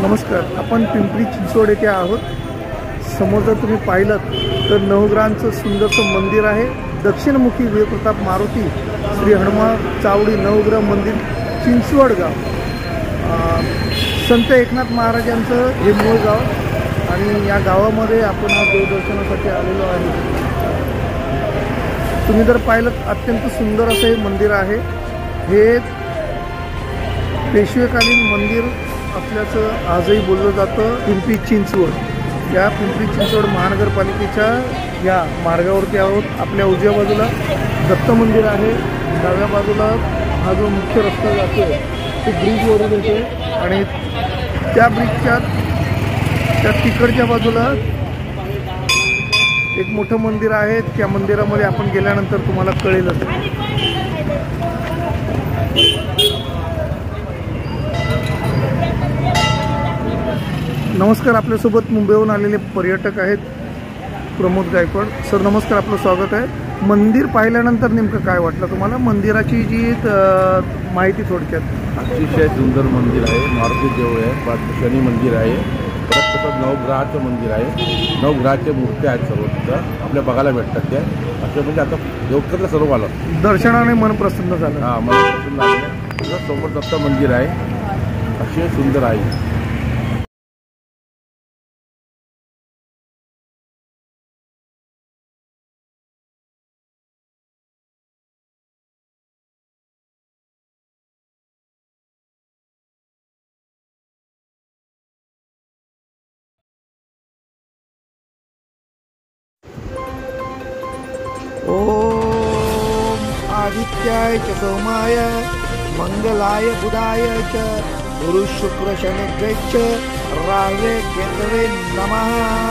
नमस्कार, आपण पिंपरी चिंचवड येथे आहोत। समोर जर तुम्ही पाहिलं तर नवग्रहांचं सुंदरसं मंदिर आहे। दक्षिणमुखी वीरप्रताप मारुती श्री हनुमान चावडी नवग्रह मंदिर चिंचवड गाव, संत एकनाथ महाराजांचं हे मूळ गाव आणि या गावामध्ये आपण आज देवदर्शनासाठी आलेलो आहे। तुम्ही जर पाहिलं अत्यंत सुंदर असं हे मंदिर आहे। हे पेशवेकालीन मंदिर असल्याचं आजही बोललं जातं। पिंपरी चिंचवड या पिंपरी चिंचवड महानगरपालिकेच्या या मार्गावरती आहोत। आपल्या उजव्या बाजूला दत्त मंदिर आहे, डाव्या बाजूला हा जो मुख्य रस्ता जातो तो ब्रिजवरून येतो आणि त्या ब्रिजच्या त्या तिकडच्या बाजूला एक मोठं मंदिर आहे। त्या मंदिरामध्ये आपण गेल्यानंतर तुम्हाला कळेलच। नमस्कार, आपल्यासोबत मुंबईहून आलेले पर्यटक आहेत प्रमोद गायकवाड सर। नमस्कार, आपलं स्वागत आहे। मंदिर पाहिल्यानंतर नेमकं काय वाटलं तुम्हाला? मंदिराची जी माहिती थोडक्यात। अतिशय सुंदर मंदिर आहे, मारुती देऊळ आहे, शनी मंदिर आहे, परत तसंच नवग्रहाचं मंदिर आहे। नवग्रहाच्या मूर्त्या आहेत सर्व तिथं आपल्या बघायला भेटतात। त्या असं म्हणजे आता देवकरला सर्व आलं, दर्शनाने मन प्रसन्न झालं। हां, मन प्रसन्न झालं। समोर दत्त मंदिर आहे, अतिशय सुंदर आहे। ओम आदित्याय च सोमाय मंगलाय बुधाय च गुरु शुक्र शनिश्च राहवे केतवे नमः।